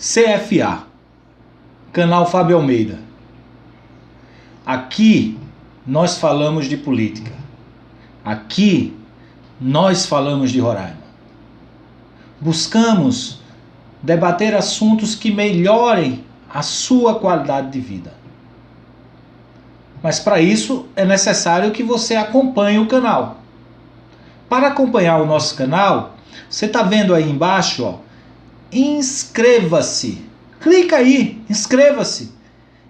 CFA, Canal Fábio Almeida. Aqui nós falamos de política. Aqui nós falamos de Roraima. Buscamos debater assuntos que melhorem a sua qualidade de vida. Mas para isso é necessário que você acompanhe o canal. Para acompanhar o nosso canal, você está vendo aí embaixo, ó, inscreva-se. Clica aí, inscreva-se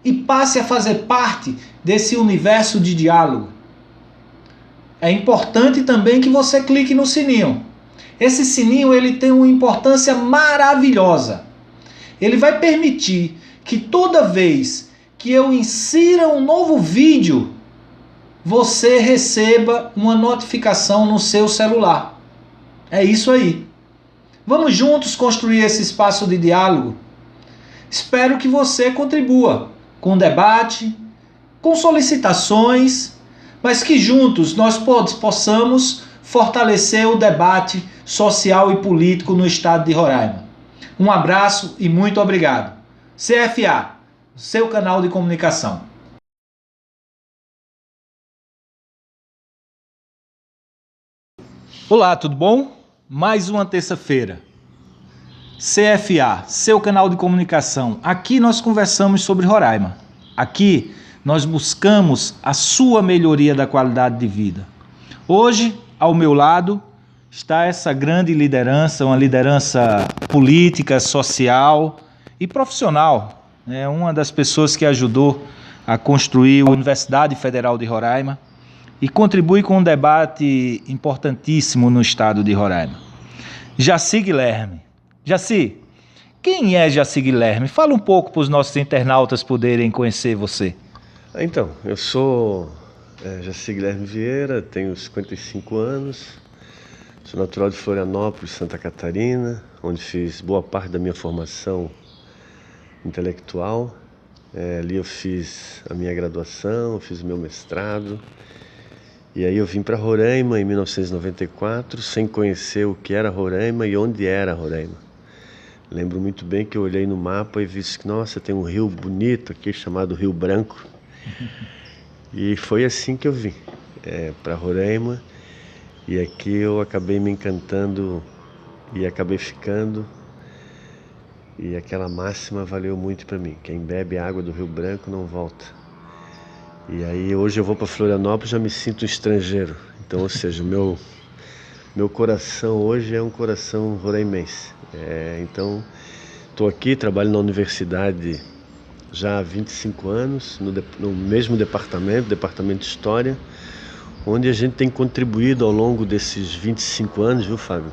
e passe a fazer parte desse universo de diálogo. É importante também que você clique no sininho. Esse sininho ele tem uma importância maravilhosa. Ele vai permitir que toda vez que eu insira um novo vídeo, você receba uma notificação no seu celular. É isso aí. Vamos juntos construir esse espaço de diálogo? Espero que você contribua com debate, com solicitações, mas que juntos nós possamos fortalecer o debate social e político no estado de Roraima. Um abraço e muito obrigado. CFA, seu canal de comunicação. Olá, tudo bom? Mais uma terça-feira. CFA, seu canal de comunicação. Aqui nós conversamos sobre Roraima. Aqui nós buscamos a sua melhoria da qualidade de vida. Hoje, ao meu lado, está essa grande liderança, uma liderança política, social e profissional. É uma das pessoas que ajudou a construir a Universidade Federal de Roraima e contribui com um debate importantíssimo no estado de Roraima. Jaci Guilherme. Jaci, quem é Jaci Guilherme? Fala um pouco para os nossos internautas poderem conhecer você. Então, eu sou Jaci Guilherme Vieira, tenho 55 anos, sou natural de Florianópolis, Santa Catarina, onde fiz boa parte da minha formação intelectual. Ali eu fiz a minha graduação, fiz o meu mestrado, e aí eu vim para Roraima em 1994, sem conhecer o que era Roraima e onde era Roraima. Lembro muito bem que eu olhei no mapa e vi que, nossa, tem um rio bonito aqui chamado Rio Branco. E foi assim que eu vim para Roraima, e aqui eu acabei me encantando e acabei ficando, e aquela máxima valeu muito para mim: quem bebe a água do Rio Branco não volta. E aí hoje eu vou para Florianópolis, já me sinto um estrangeiro. Então, ou seja, o meu coração hoje é um coração roraimense. Então estou aqui, trabalho na universidade já há 25 anos, no mesmo departamento de História, onde a gente tem contribuído ao longo desses 25 anos, viu, Fábio,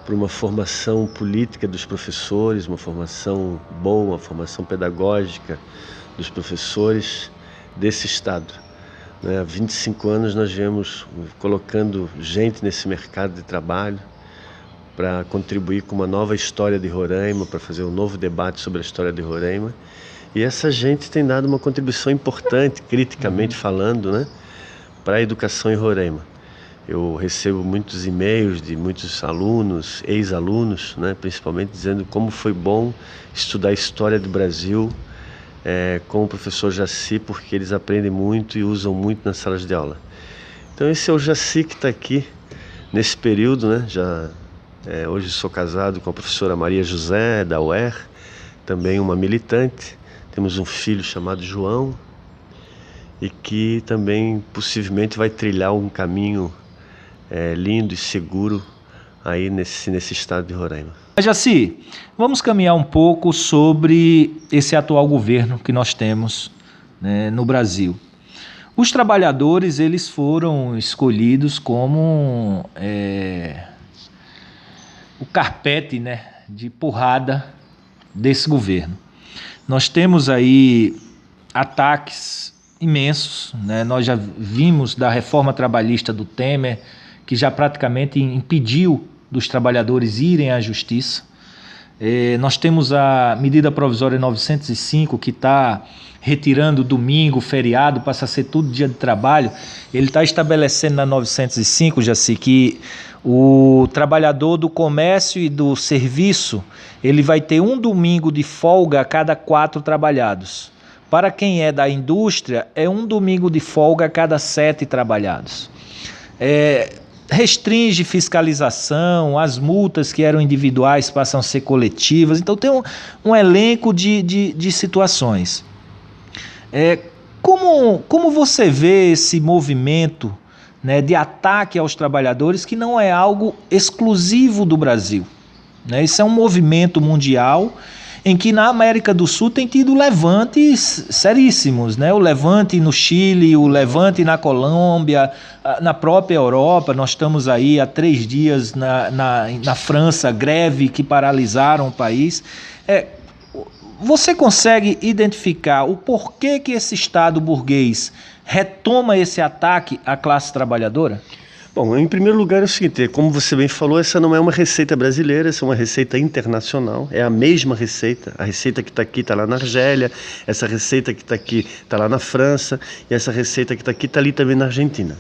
para uma formação política dos professores, uma formação boa, uma formação pedagógica dos professores desse estado. Há 25 anos nós viemos colocando gente nesse mercado de trabalho para contribuir com uma nova história de Roraima, para fazer um novo debate sobre a história de Roraima. E essa gente tem dado uma contribuição importante, criticamente falando, para a educação em Roraima. Eu recebo muitos e-mails de muitos alunos, ex-alunos, principalmente, dizendo como foi bom estudar a história do Brasil com o professor Jaci, porque eles aprendem muito e usam muito nas salas de aula. Então esse é o Jaci que está aqui nesse período, hoje sou casado com a professora Maria José, da UER, também uma militante. Temos um filho chamado João, e que também possivelmente vai trilhar um caminho lindo e seguro aí nesse estado de Roraima. Jaci, vamos caminhar um pouco sobre esse atual governo que nós temos, no Brasil. Os trabalhadores, eles foram escolhidos como o carpete, de porrada desse governo. Nós temos aí ataques imensos, Nós já vimos da reforma trabalhista do Temer, que já praticamente impediu dos trabalhadores irem à justiça. Nós temos a medida provisória 905, que está retirando domingo, feriado, passa a ser tudo dia de trabalho. Ele está estabelecendo na 905, Jaci, que o trabalhador do comércio e do serviço, ele vai ter um domingo de folga a cada 4 trabalhados. Para quem é da indústria, é um domingo de folga a cada 7 trabalhados. Restringe fiscalização, as multas que eram individuais passam a ser coletivas, então tem um elenco de situações. Como você vê esse movimento, né, de ataque aos trabalhadores, que não é algo exclusivo do Brasil, né? Isso é um movimento mundial em que na América do Sul tem tido levantes seríssimos, né? O levante no Chile, o levante na Colômbia, na própria Europa. Nós estamos aí há 3 dias na França, greve que paralisaram o país. Você consegue identificar o porquê que esse Estado burguês retoma esse ataque à classe trabalhadora? Bom, em primeiro lugar é o seguinte, como você bem falou, essa não é uma receita brasileira, essa é uma receita internacional, é a mesma receita, a receita que está aqui está lá na Argélia, essa receita que está aqui está lá na França, e essa receita que está aqui está ali também na Argentina,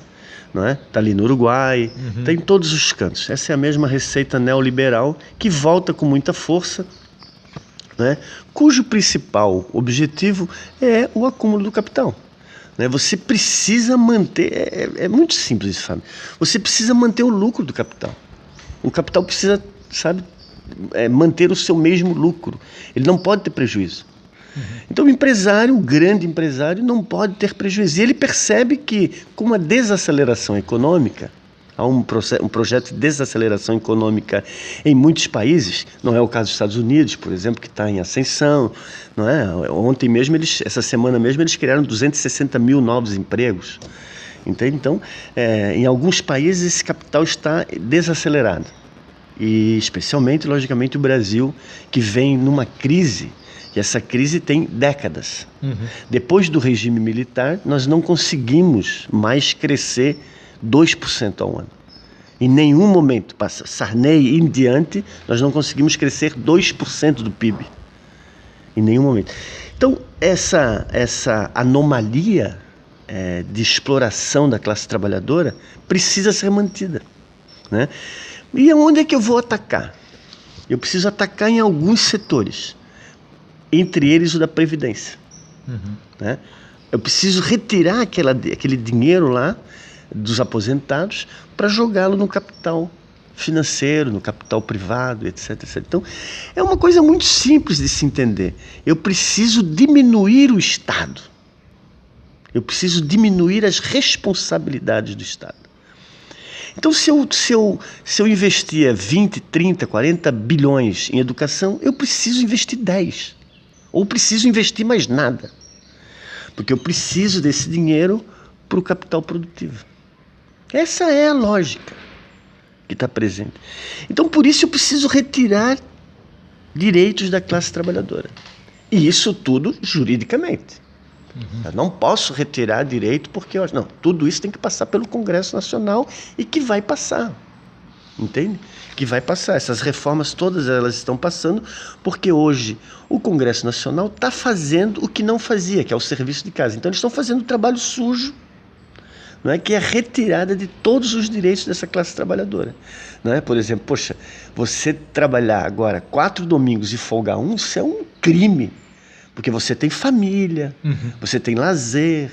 não é? Está ali no Uruguai, está em todos os cantos. Essa é a mesma receita neoliberal que volta com muita força, né? Cujo principal objetivo é o acúmulo do capital. Você precisa manter, é muito simples isso, Fábio. Você precisa manter o lucro do capital. O capital precisa, manter o seu mesmo lucro. Ele não pode ter prejuízo. Então o empresário, o grande empresário, não pode ter prejuízo. E ele percebe que com a desaceleração econômica, há um projeto de desaceleração econômica em muitos países, não é o caso dos Estados Unidos, por exemplo, que está em ascensão, não é? Ontem mesmo, essa semana mesmo, eles criaram 260 mil novos empregos. Entende? Então, em alguns países esse capital está desacelerado. E especialmente, logicamente, o Brasil, que vem numa crise, e essa crise tem décadas. Depois do regime militar, nós não conseguimos mais crescer 2% ao ano. Em nenhum momento, passa Sarney em diante, nós não conseguimos crescer 2% do PIB. Em nenhum momento. Então, essa anomalia de exploração da classe trabalhadora precisa ser mantida, né? E onde é que eu vou atacar? Eu preciso atacar em alguns setores, entre eles o da Previdência. Né? Eu preciso retirar aquele dinheiro lá dos aposentados para jogá-lo no capital financeiro, no capital privado, etc, etc. Então, é uma coisa muito simples de se entender. Eu preciso diminuir o Estado. Eu preciso diminuir as responsabilidades do Estado. Então, se eu investia 20, 30, 40 bilhões em educação, eu preciso investir 10. Ou preciso investir mais nada. Porque eu preciso desse dinheiro para o capital produtivo. Essa é a lógica que está presente. Então, por isso eu preciso retirar direitos da classe trabalhadora. E isso tudo juridicamente. Eu não posso retirar direito porque, não, tudo isso tem que passar pelo Congresso Nacional e que vai passar. Entende? Que vai passar. Essas reformas todas elas estão passando porque hoje o Congresso Nacional está fazendo o que não fazia, que é o serviço de casa. Então eles estão fazendo um trabalho sujo, não é? Que é a retirada de todos os direitos dessa classe trabalhadora. Não é? Por exemplo, poxa, você trabalhar agora 4 domingos e folgar um, isso é um crime. Porque você tem família, você tem lazer,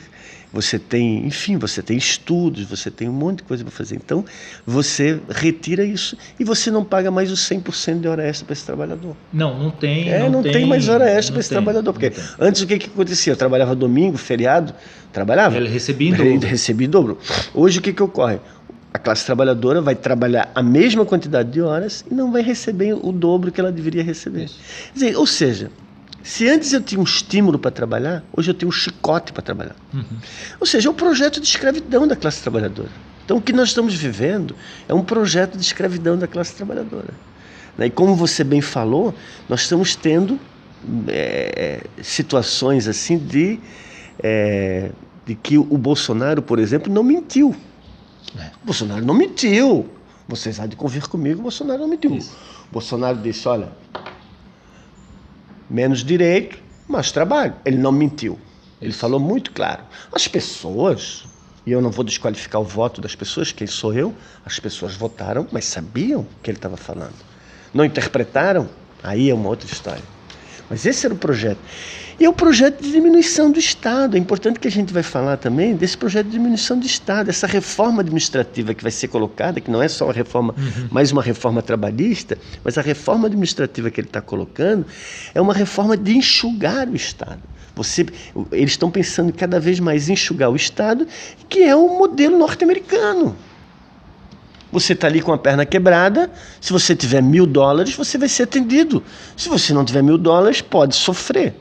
você tem, enfim, você tem estudos, você tem um monte de coisa para fazer. Então, você retira isso e você não paga mais os 100% de hora extra para esse trabalhador. Não tem. Não tem mais hora extra para esse trabalhador. Porque antes o que acontecia? Eu trabalhava domingo, feriado, trabalhava. Ele recebia em dobro. Recebia em dobro. Hoje o que ocorre? A classe trabalhadora vai trabalhar a mesma quantidade de horas e não vai receber o dobro que ela deveria receber. Isso. Quer dizer, ou seja, se antes eu tinha um estímulo para trabalhar, hoje eu tenho um chicote para trabalhar. Ou seja, é um projeto de escravidão da classe trabalhadora. Então, o que nós estamos vivendo é um projeto de escravidão da classe trabalhadora. E como você bem falou, nós estamos tendo situações assim de que o Bolsonaro, por exemplo, não mentiu. O Bolsonaro não mentiu. Vocês há de convir comigo, o Bolsonaro não mentiu. Isso. O Bolsonaro disse, olha, Menos direito, mais trabalho. Ele não mentiu. Ele Isso. falou muito claro. As pessoas, e eu não vou desqualificar o voto das pessoas, quem sou eu, as pessoas votaram, mas sabiam o que ele estava falando. Não interpretaram? Aí é uma outra história. Mas esse era o projeto. E é o projeto de diminuição do Estado. É importante que a gente vai falar também desse projeto de diminuição do Estado, essa reforma administrativa que vai ser colocada, que não é só uma reforma, mais uma reforma trabalhista, mas a reforma administrativa que ele está colocando é uma reforma de enxugar o Estado. Eles estão pensando cada vez mais em enxugar o Estado, que é o modelo norte-americano. Você está ali com a perna quebrada, se você tiver $1.000, você vai ser atendido. Se você não tiver $1.000, pode sofrer.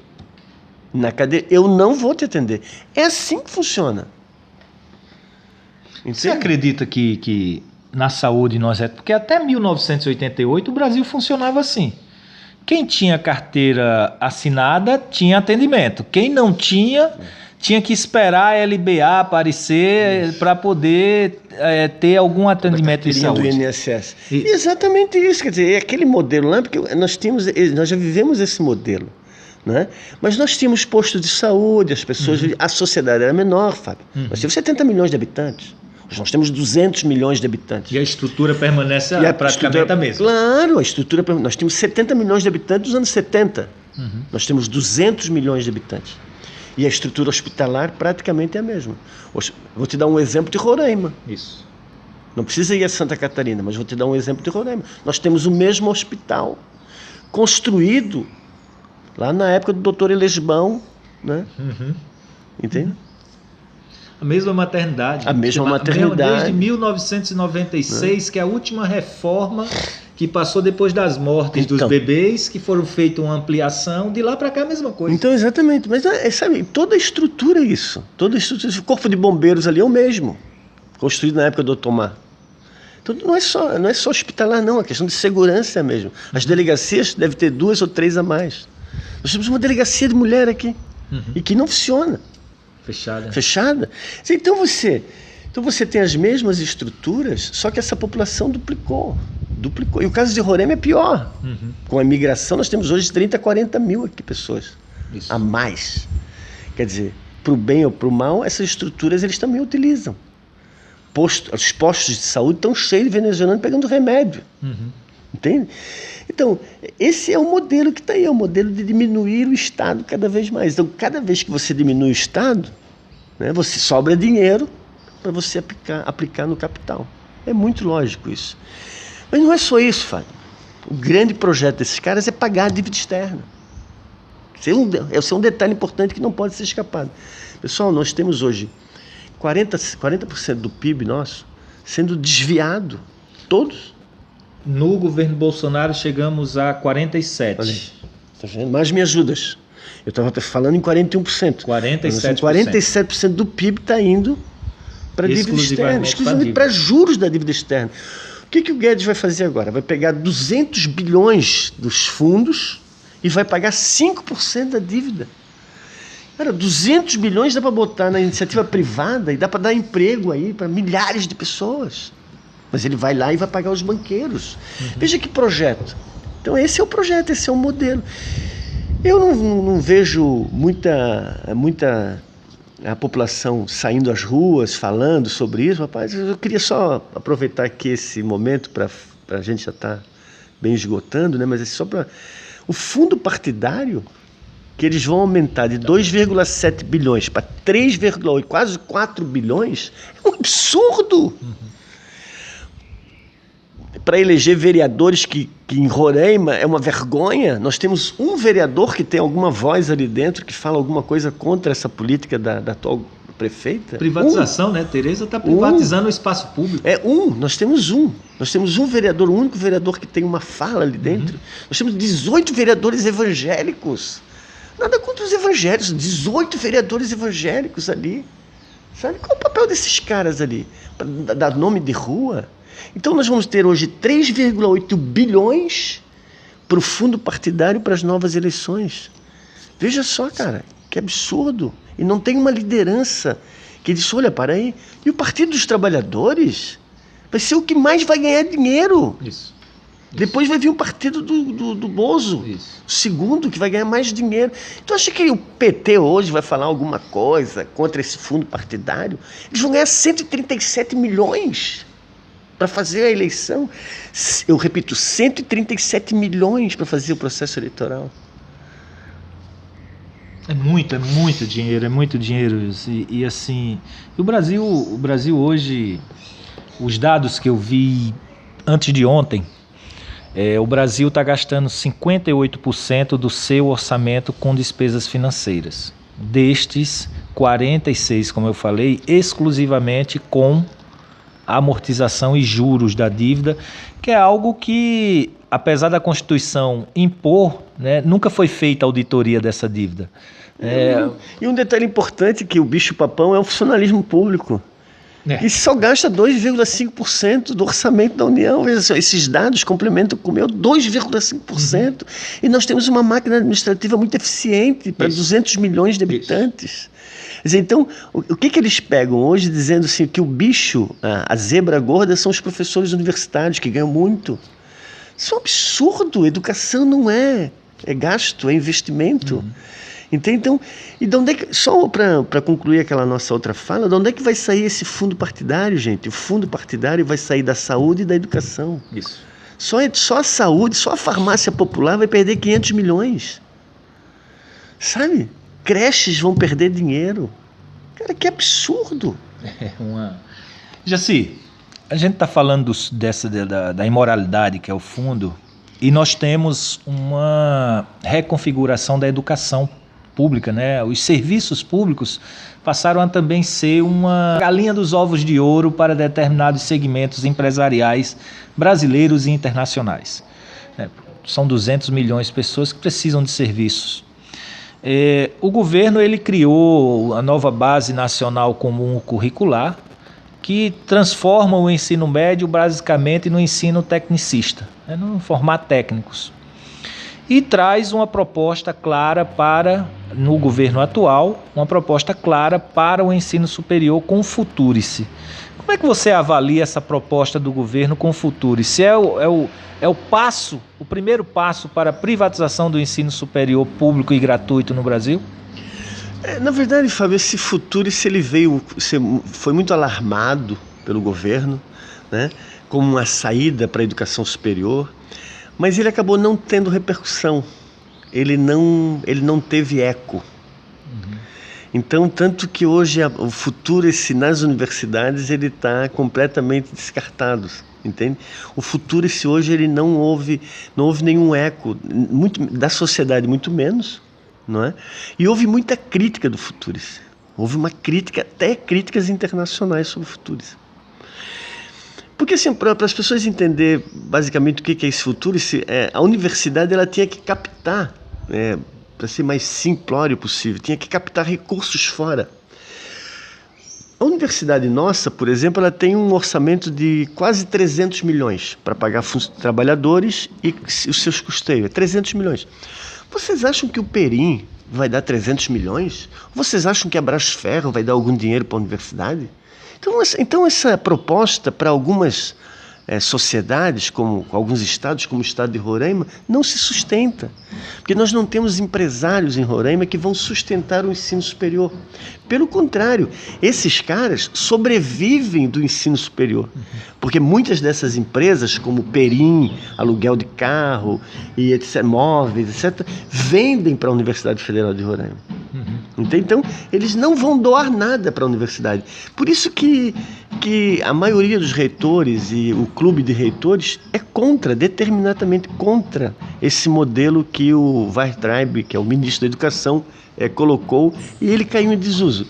Na cadeia, eu não vou te atender. É assim que funciona. Você acredita que na saúde nós porque até 1988 o Brasil funcionava assim. Quem tinha carteira assinada tinha atendimento. Quem não tinha, tinha que esperar a LBA aparecer para poder ter algum atendimento de saúde. Do INSS. Exatamente isso. Quer dizer, é aquele modelo lá, porque nós já vivemos esse modelo. Né? Mas nós tínhamos posto de saúde, as pessoas, a sociedade era menor, Fábio. Nós tínhamos 70 milhões de habitantes. Hoje nós temos 200 milhões de habitantes. E a estrutura permanece praticamente a mesma. Claro, a estrutura. Nós tínhamos 70 milhões de habitantes nos anos 70. Nós temos 200 milhões de habitantes. E a estrutura hospitalar praticamente é a mesma. Vou te dar um exemplo de Roraima. Isso. Não precisa ir a Santa Catarina, mas vou te dar um exemplo de Roraima. Nós temos o mesmo hospital construído lá na época do doutor Elesbão, né? Entende? A mesma maternidade. A mesma maternidade. Desde 1996, que é a última reforma que passou depois das mortes dos bebês, que foram feitas uma ampliação, de lá para cá a mesma coisa. Então, exatamente. Mas, sabe, toda a estrutura é isso. Toda a estrutura. O corpo de bombeiros ali é o mesmo, construído na época do Otomar. Então, não é só hospitalar, não. A questão de segurança é mesmo. As delegacias devem ter 2 ou 3 a mais. Nós temos uma delegacia de mulher aqui, e que não funciona. Fechada. Então você tem as mesmas estruturas, só que essa população duplicou. E o caso de Roraima é pior. Com a imigração, nós temos hoje 30, 40 mil aqui pessoas. Isso. A mais. Quer dizer, para o bem ou para o mal, essas estruturas eles também utilizam. Os postos de saúde estão cheios de venezuelanos pegando remédio. Entende? Então, esse é o modelo que está aí, é o modelo de diminuir o Estado cada vez mais. Então, cada vez que você diminui o Estado, né, você sobra dinheiro para você aplicar no capital. É muito lógico isso. Mas não é só isso, Fábio. O grande projeto desses caras é pagar a dívida externa. Esse é um detalhe importante que não pode ser escapado. Pessoal, nós temos hoje 40% do PIB nosso sendo desviado. Todos. No governo Bolsonaro chegamos a 47%. Olha, tá vendo? Mas me ajudas. Eu estava falando em 41%. 47%. 47% do PIB está indo para a dívida externa, exclusivamente para juros da dívida externa. O que o Guedes vai fazer agora? Vai pegar 200 bilhões dos fundos e vai pagar 5% da dívida. Cara, 200 bilhões dá para botar na iniciativa privada e dá para dar emprego aí para milhares de pessoas. Mas ele vai lá e vai pagar os banqueiros. Veja que projeto. Então esse é o projeto, esse é o modelo. Eu não vejo muita a população saindo às ruas, falando sobre isso. Rapaz, eu queria só aproveitar aqui esse momento para a gente já estar bem esgotando, né? Mas é só para... O fundo partidário, que eles vão aumentar de 2,7 bilhões para 3,8, quase 4 bilhões, é um absurdo. Para eleger vereadores que em Roraima é uma vergonha. Nós temos um vereador que tem alguma voz ali dentro, que fala alguma coisa contra essa política da atual prefeita. Privatização, né? Tereza está privatizando o espaço público. Nós temos um vereador, o único vereador que tem uma fala ali dentro. Nós temos 18 vereadores evangélicos. Nada contra os evangélicos, 18 vereadores evangélicos ali. Sabe qual é o papel desses caras ali? Para dar nome de rua? Então nós vamos ter hoje 3,8 bilhões para o fundo partidário para as novas eleições. Veja só, cara, que absurdo. E não tem uma liderança que diz, olha, para aí. E o Partido dos Trabalhadores vai ser o que mais vai ganhar dinheiro. Isso. Depois vai vir o partido do Bozo, o segundo, que vai ganhar mais dinheiro. Então acha que o PT hoje vai falar alguma coisa contra esse fundo partidário? Eles vão ganhar 137 milhões para fazer a eleição. Eu repito, 137 milhões para fazer o processo eleitoral. É muito dinheiro. E assim, o Brasil hoje, os dados que eu vi antes de ontem, o Brasil está gastando 58% do seu orçamento com despesas financeiras. Destes, 46%, como eu falei, exclusivamente com amortização e juros da dívida, que é algo que, apesar da Constituição impor, né, nunca foi feita auditoria dessa dívida. E um detalhe importante, que o bicho-papão é o funcionalismo público. E só gasta 2,5% do orçamento da União. Veja só, esses dados complementam com o meu 2,5%. E nós temos uma máquina administrativa muito eficiente para 200 milhões de habitantes. Quer dizer, então, o que eles pegam hoje dizendo assim, que o bicho, a zebra gorda, são os professores universitários que ganham muito? Isso é um absurdo. Educação não é gasto, é investimento. Então, e de onde é que, só para concluir aquela nossa outra fala, de onde é que vai sair esse fundo partidário, gente? O fundo partidário vai sair da saúde e da educação. Isso. Só a saúde, só a farmácia popular vai perder 500 milhões. Sabe? Creches vão perder dinheiro. Cara, que absurdo. Jaci, a gente está falando da imoralidade que é o fundo, e nós temos uma reconfiguração da educação pública, né? Os serviços públicos passaram a também ser uma galinha dos ovos de ouro para determinados segmentos empresariais brasileiros e internacionais. São 200 milhões de pessoas que precisam de serviços. O governo ele criou a nova Base Nacional Comum Curricular, que transforma o ensino médio basicamente no ensino tecnicista, no formar técnicos. E traz uma proposta clara no governo atual, uma proposta clara para o ensino superior com o Futurice. Como é que você avalia essa proposta do governo com o Futurice? É o primeiro passo para a privatização do ensino superior público e gratuito no Brasil? Na verdade, Fábio, esse Futurice foi muito alarmado pelo governo, né, como uma saída para a educação superior. Mas ele acabou não tendo repercussão, ele não teve eco. Então, tanto que hoje o Futurice nas universidades ele está completamente descartado, entende? O Futurice hoje ele não houve nenhum eco, da sociedade muito menos, não é? E houve muita crítica do Futurice, houve uma crítica, até críticas internacionais sobre o Futurice. Porque assim, para as pessoas entenderem basicamente o que é esse Futurice, a universidade ela tinha que captar, para ser mais simplório possível, tinha que captar recursos fora. A universidade nossa, por exemplo, ela tem um orçamento de quase 300 milhões para pagar trabalhadores e os seus custeios, 300 milhões. Vocês acham que o Perim vai dar 300 milhões? Vocês acham que a Brasferro vai dar algum dinheiro para a universidade? Então essa proposta para algumas sociedades, como alguns estados, como o estado de Roraima, não se sustenta. Porque nós não temos empresários em Roraima que vão sustentar o ensino superior. Pelo contrário, esses caras sobrevivem do ensino superior. Porque muitas dessas empresas, como Perim, aluguel de carro, e etc., móveis, etc., vendem para a Universidade Federal de Roraima. Então, eles não vão doar nada para a universidade. Por isso que a maioria dos reitores e o clube de reitores é determinadamente contra esse modelo que o Weintraub, que é o ministro da Educação, colocou, e ele caiu em desuso.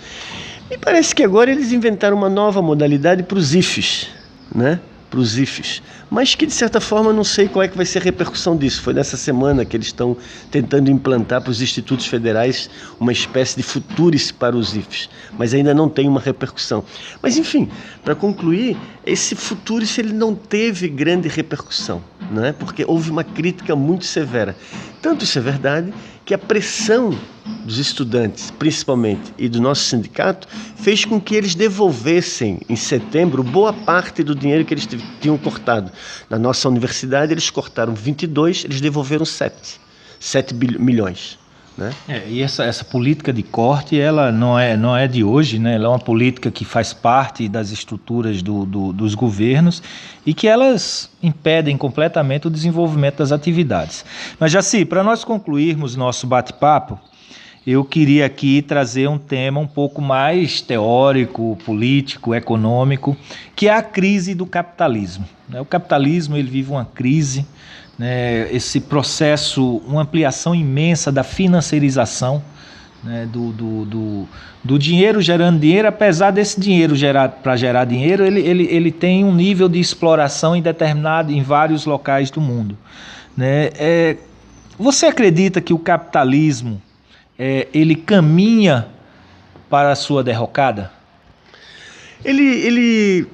Me parece que agora eles inventaram uma nova modalidade para os IFES, né? Para os IFES, mas que de certa forma não sei qual é que vai ser a repercussão disso. Foi nessa semana que eles estão tentando implantar para os institutos federais uma espécie de Futurice para os IFES, mas ainda não tem uma repercussão. Mas enfim, para concluir, esse Futurice ele não teve grande repercussão, né? Porque houve uma crítica muito severa. Tanto isso é verdade que a pressão dos estudantes, principalmente, e do nosso sindicato, fez com que eles devolvessem, em setembro, boa parte do dinheiro que eles tinham cortado. Na nossa universidade, eles cortaram 22, eles devolveram 7 milhões. Né? E essa política de corte, ela não é de hoje, né? Ela é uma política que faz parte das estruturas dos governos e que elas impedem completamente o desenvolvimento das atividades. Mas, Jaci, para nós concluirmos nosso bate-papo, eu queria aqui trazer um tema um pouco mais teórico, político, econômico, que é a crise do capitalismo. O capitalismo ele vive uma crise, né, esse processo, uma ampliação imensa da financiarização, né, do dinheiro gerando dinheiro. Apesar desse dinheiro para gerar dinheiro, ele tem um nível de exploração indeterminado em vários locais do mundo. Né? Você acredita que o capitalismo ele caminha para a sua derrocada?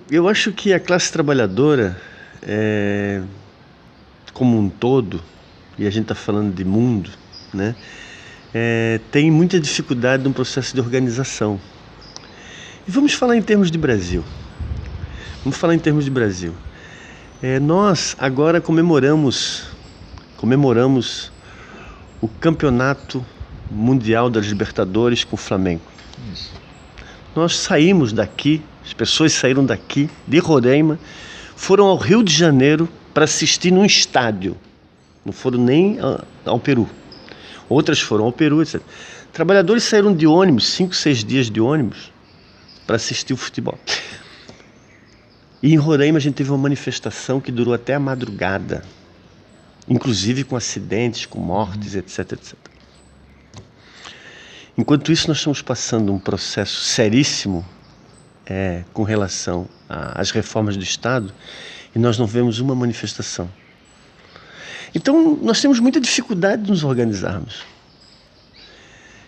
Eu acho que a classe trabalhadora como um todo, e a gente está falando de mundo, né, tem muita dificuldade no processo de organização. E vamos falar em termos de Brasil. Nós agora comemoramos o Campeonato Mundial das Libertadores com o Flamengo. Isso. Nós saímos daqui, as pessoas saíram daqui, de Roraima, foram ao Rio de Janeiro para assistir num estádio. Não foram nem ao Peru. Outras foram ao Peru, etc. Trabalhadores saíram de ônibus, 5, 6 dias de ônibus, para assistir o futebol. E em Roraima a gente teve uma manifestação que durou até a madrugada, inclusive com acidentes, com mortes, etc, etc. Enquanto isso, nós estamos passando um processo seríssimo com relação às reformas do Estado, e nós não vemos uma manifestação. Então, nós temos muita dificuldade de nos organizarmos.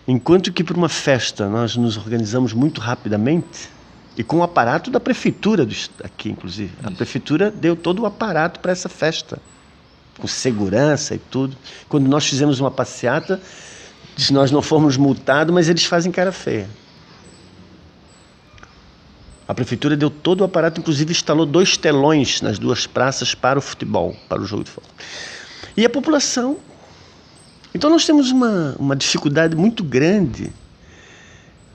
Enquanto que para uma festa nós nos organizamos muito rapidamente, e com o aparato da prefeitura aqui, inclusive. A prefeitura deu todo o aparato para essa festa, com segurança e tudo. Quando nós fizemos uma passeata, nós não fomos multados, mas eles fazem cara feia. A prefeitura deu todo o aparato, inclusive instalou 2 telões nas 2 praças para o futebol, para o jogo de futebol. E a população. Então nós temos uma dificuldade muito grande,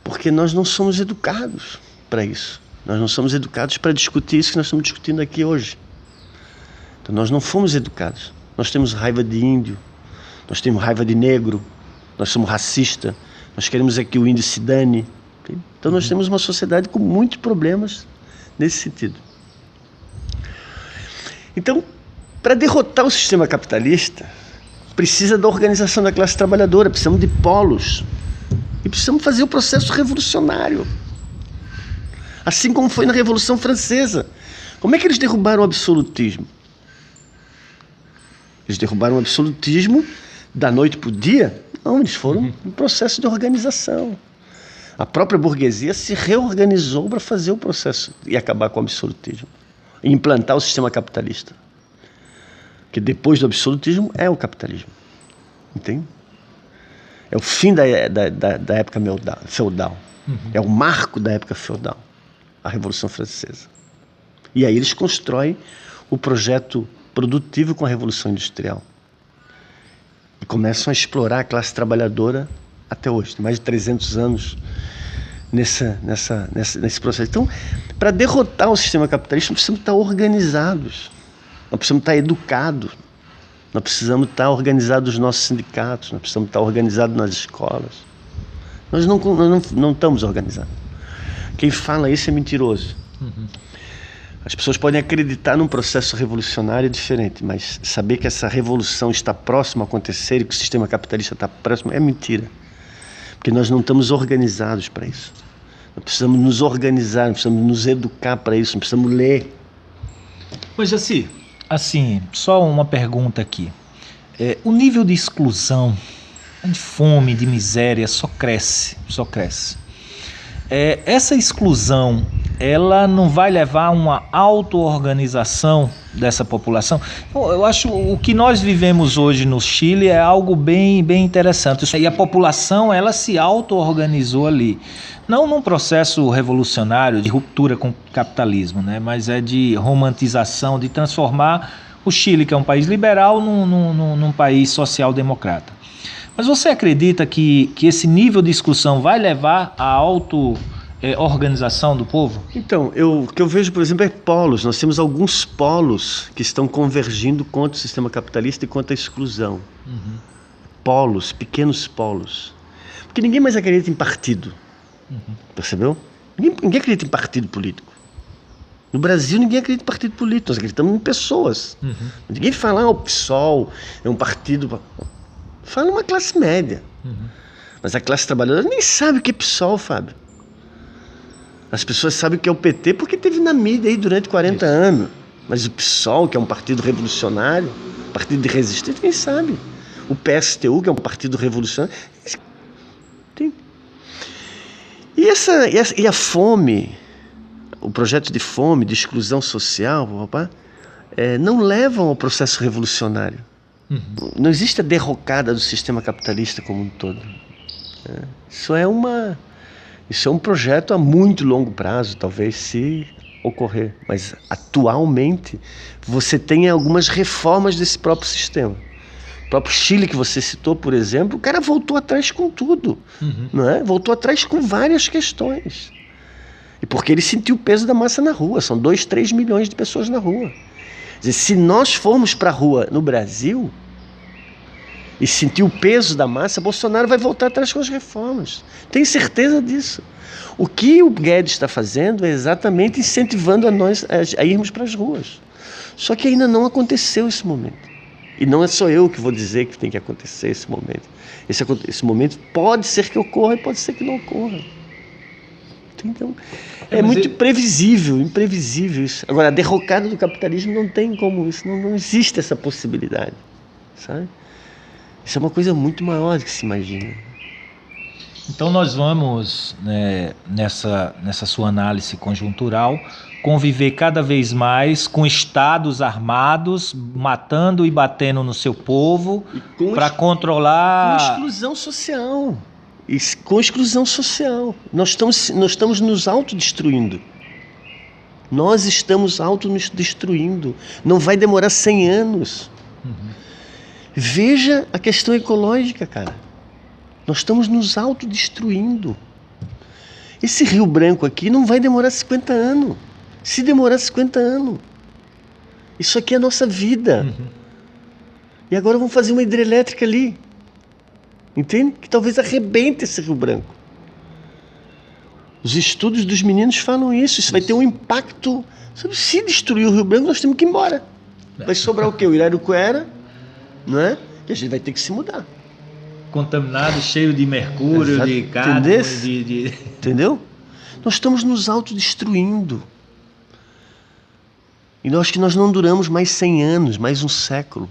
porque nós não somos educados para isso. Nós não somos educados para discutir isso que nós estamos discutindo aqui hoje. Então nós não fomos educados. Nós temos raiva de índio, nós temos raiva de negro, nós somos racistas, nós queremos que o índio se dane. Então nós temos uma sociedade com muitos problemas nesse sentido. Então, para derrotar o sistema capitalista, precisa da organização da classe trabalhadora, precisamos de polos. E precisamos fazer o processo revolucionário. Assim como foi na Revolução Francesa. Como é que eles derrubaram o absolutismo? Eles derrubaram o absolutismo da noite para o dia? Não, eles foram um processo de organização. A própria burguesia se reorganizou para fazer o processo e acabar com o absolutismo. E implantar o sistema capitalista. Que depois do absolutismo é o capitalismo. Entende? É o fim da época feudal. É o marco da época feudal. A Revolução Francesa. E aí eles constroem o projeto produtivo com a Revolução Industrial. E começam a explorar a classe trabalhadora até hoje, mais de 300 anos nesse processo. Então, para derrotar o sistema capitalista, nós precisamos estar organizados, nós precisamos estar educados, nós precisamos estar organizados nos nossos sindicatos, nós precisamos estar organizados nas escolas. Nós não estamos organizados. Quem fala isso é mentiroso. As pessoas podem acreditar num processo revolucionário diferente, mas saber que essa revolução está próxima a acontecer e que o sistema capitalista está próximo é mentira. Porque nós não estamos organizados para isso. Nós precisamos nos organizar, nós precisamos nos educar para isso, nós precisamos ler. Mas assim, só uma pergunta aqui. O nível de exclusão, de fome, de miséria, só cresce. Essa exclusão, ela não vai levar a uma auto-organização dessa população? Eu acho o que nós vivemos hoje no Chile é algo bem interessante. E a população, ela se auto-organizou ali. Não num processo revolucionário de ruptura com o capitalismo, né? Mas é de romantização, de transformar o Chile, que é um país liberal, num país social-democrata. Mas você acredita que esse nível de discussão vai levar à auto-organização do povo? Então, o que eu vejo, por exemplo, é polos. Nós temos alguns polos que estão convergindo contra o sistema capitalista e contra a exclusão. Uhum. Polos, pequenos polos. Porque ninguém mais acredita em partido. Uhum. Percebeu? Ninguém acredita em partido político. No Brasil, ninguém acredita em partido político. Nós acreditamos em pessoas. Uhum. Ninguém fala, o PSOL é um partido... Fala uma classe média. Uhum. Mas a classe trabalhadora nem sabe o que é PSOL, Fábio. As pessoas sabem o que é o PT porque teve na mídia aí durante 40 anos. Mas o PSOL, que é um partido revolucionário, partido de resistência, quem sabe? O PSTU, que é um partido revolucionário... E a fome, o projeto de fome, de exclusão social, não levam ao processo revolucionário. Uhum. Não existe a derrocada do sistema capitalista como um todo. Isso é um projeto a muito longo prazo, talvez, se ocorrer. Mas, atualmente, você tem algumas reformas desse próprio sistema. O próprio Chile que você citou, por exemplo, o cara voltou atrás com tudo. Uhum. Não é? Voltou atrás com várias questões. E porque ele sentiu o peso da massa na rua. São 2, 3 milhões de pessoas na rua. Quer dizer, se nós formos para a rua no Brasil e sentir o peso da massa, Bolsonaro vai voltar atrás com as reformas. Tenho certeza disso. O que o Guedes está fazendo é exatamente incentivando a nós a irmos para as ruas. Só que ainda não aconteceu esse momento. E não é só eu que vou dizer que tem que acontecer esse momento. Esse momento pode ser que ocorra e pode ser que não ocorra. Então, é muito imprevisível isso. Agora, a derrocada do capitalismo não tem como isso, não existe essa possibilidade, sabe? Isso é uma coisa muito maior do que se imagina. Então nós vamos, né, nessa sua análise conjuntural, conviver cada vez mais com estados armados, matando e batendo no seu povo para controlar... Com exclusão social. Com exclusão social. Nós estamos nos autodestruindo. Nós estamos autodestruindo. Não vai demorar 100 anos. Uhum. Veja a questão ecológica, cara. Nós estamos nos autodestruindo. Esse Rio Branco aqui não vai demorar 50 anos. Se demorar 50 anos. Isso aqui é a nossa vida. Uhum. E agora vamos fazer uma hidrelétrica ali. Entende? Que talvez arrebente esse Rio Branco. Os estudos dos meninos falam isso. Isso vai ter um impacto. Se destruir o Rio Branco, nós temos que ir embora. Vai sobrar o quê? O Iraricoera, não é? E a gente vai ter que se mudar. Contaminado, cheio de mercúrio, de cádmio, Entendeu? Nós estamos nos autodestruindo. E acho que nós não duramos mais 100 anos, mais um século.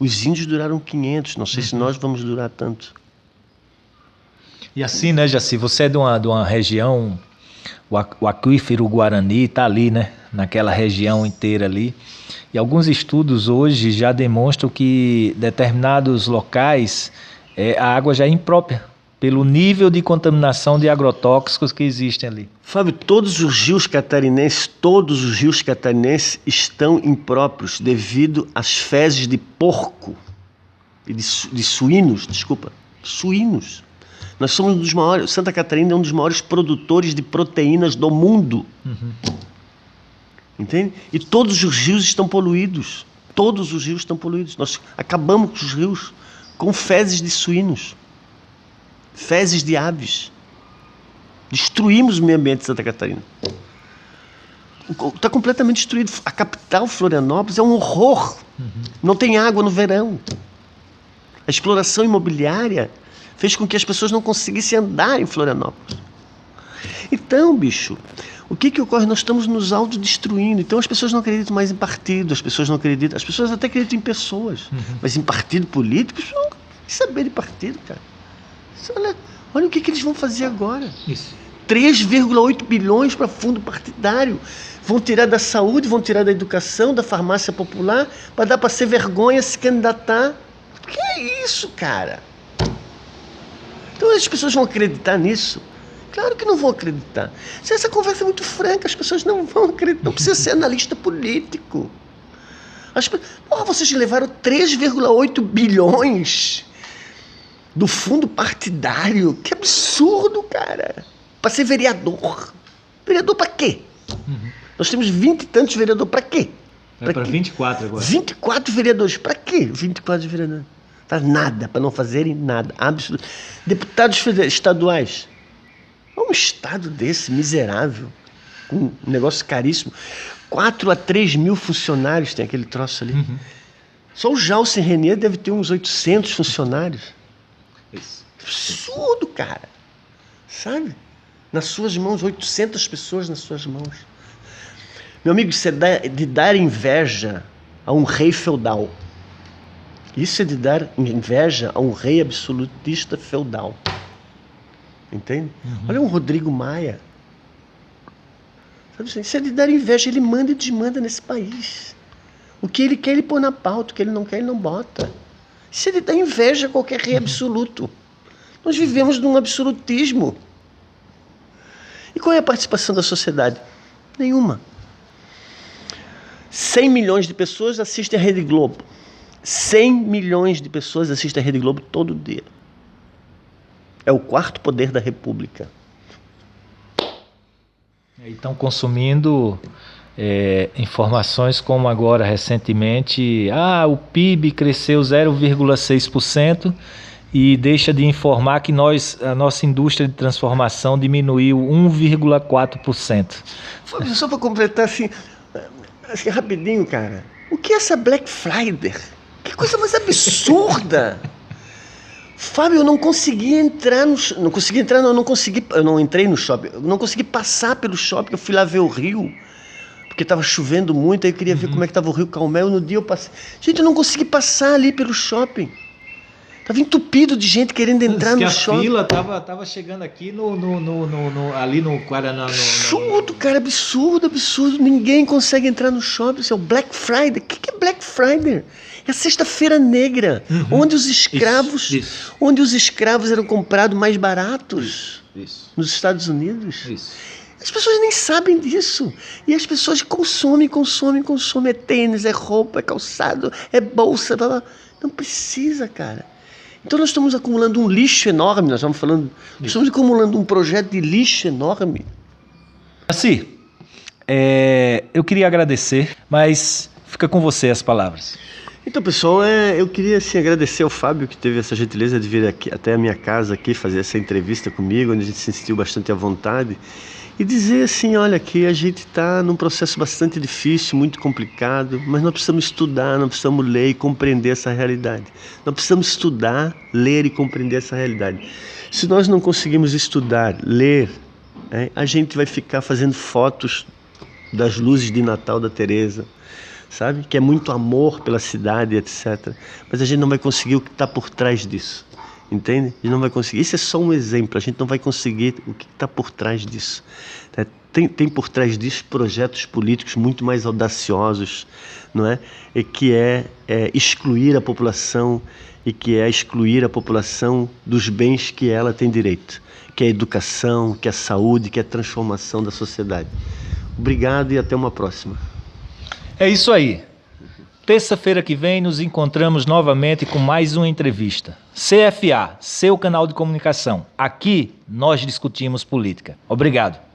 Os índios duraram 500, não sei se nós vamos durar tanto. E assim, né, Jaci, você é de uma região, o aquífero Guarani está ali, né, naquela região inteira ali. E alguns estudos hoje já demonstram que determinados locais a água já é imprópria, pelo nível de contaminação de agrotóxicos que existem ali. Fábio, todos os rios catarinenses estão impróprios devido às fezes de porco e de suínos, suínos. Nós somos um dos maiores, Santa Catarina é um dos maiores produtores de proteínas do mundo. Uhum. Entende? E todos os rios estão poluídos. Todos os rios estão poluídos. Nós acabamos com os rios com fezes de suínos. Fezes de aves. Destruímos o meio ambiente de Santa Catarina. Está completamente destruído. A capital, Florianópolis, é um horror. Uhum. Não tem água no verão. A exploração imobiliária fez com que as pessoas não conseguissem andar em Florianópolis. Então, bicho, o que ocorre? Nós estamos nos autodestruindo. Então as pessoas não acreditam mais em partido, as pessoas até acreditam em pessoas, mas em partido político, eles não querem saber de partido, cara. Olha o que eles vão fazer agora. Isso. 3,8 bilhões para fundo partidário. Vão tirar da saúde, vão tirar da educação, da farmácia popular, para dar para ser vergonha se candidatar. Que é isso, cara? Então as pessoas vão acreditar nisso? Claro que não vão acreditar. Essa conversa é muito franca, as pessoas não vão acreditar. Não precisa ser analista político. Vocês levaram 3,8 bilhões do fundo partidário. Que absurdo, cara. Para ser vereador. Vereador para quê? Nós temos 20 e tantos vereadores. Para quê? Vai para 24 agora. 24 vereadores. Para quê? 24 vereadores. Para nada, para não fazerem nada. Absoluto. Deputados estaduais. Um estado desse, miserável, com um negócio caríssimo. 4 a 3 mil funcionários tem aquele troço ali. Só o Jalcin Renier deve ter uns 800 funcionários. Isso. Absurdo, cara. Sabe? Nas suas mãos, 800 pessoas nas suas mãos. Meu amigo, isso é de dar inveja a um rei feudal. Isso é de dar inveja a um rei absolutista feudal. Entende? Olha o Rodrigo Maia. Sabe, isso é de dar inveja. Ele manda e desmanda nesse país. O que ele quer, ele põe na pauta. O que ele não quer, ele não bota. Isso é de dar inveja a qualquer rei absoluto. Nós vivemos num absolutismo. E qual é a participação da sociedade? Nenhuma. 100 milhões de pessoas assistem a Rede Globo. 100 milhões de pessoas assistem a Rede Globo todo dia. É o quarto poder da República. Estão consumindo informações como agora, recentemente, o PIB cresceu 0,6% e deixa de informar que a nossa indústria de transformação diminuiu 1,4%. Só para completar assim rapidinho, cara. O que é essa Black Friday? Que coisa mais absurda! Fábio, eu não consegui entrar no... Eu não entrei no shopping. Eu não consegui passar pelo shopping. Eu fui lá ver o rio, porque estava chovendo muito, aí eu queria ver como é que estava o rio Calmel. No dia eu passei... Gente, eu não consegui passar ali pelo shopping. Estava entupido de gente querendo entrar no shopping. A fila tava chegando aqui ali no Guaraná. Absurdo, cara, absurdo. Ninguém consegue entrar no shopping. Isso é o Black Friday. O que é Black Friday? É a sexta-feira negra, onde os escravos, onde os escravos eram comprados mais baratos nos Estados Unidos. As pessoas nem sabem disso. E as pessoas consomem. É tênis, é roupa, é calçado, é bolsa. Blá, blá. Não precisa, cara. Então nós estamos acumulando um lixo enorme. Nós estamos acumulando um projeto de lixo enorme. Assim, eu queria agradecer, mas fica com você as palavras. Então, pessoal, eu queria assim, agradecer ao Fábio, que teve essa gentileza de vir aqui, até a minha casa aqui, fazer essa entrevista comigo, onde a gente se sentiu bastante à vontade, e dizer assim, olha, que a gente está num processo bastante difícil, muito complicado, mas nós precisamos estudar, nós precisamos ler e compreender essa realidade. Nós precisamos estudar, ler e compreender essa realidade. Se nós não conseguimos estudar, ler, a gente vai ficar fazendo fotos das luzes de Natal da Teresa, sabe? Que é muito amor pela cidade, etc. Mas a gente não vai conseguir o que está por trás disso, entende? A gente não vai conseguir. Isso é só um exemplo. A gente não vai conseguir o que está por trás disso. Tem por trás disso projetos políticos muito mais audaciosos, não é? E que é excluir a população e que é excluir a população dos bens que ela tem direito, que é a educação, que é a saúde, que é a transformação da sociedade. Obrigado e até uma próxima. É isso aí. Terça-feira que vem nos encontramos novamente com mais uma entrevista. CFA, seu canal de comunicação. Aqui nós discutimos política. Obrigado.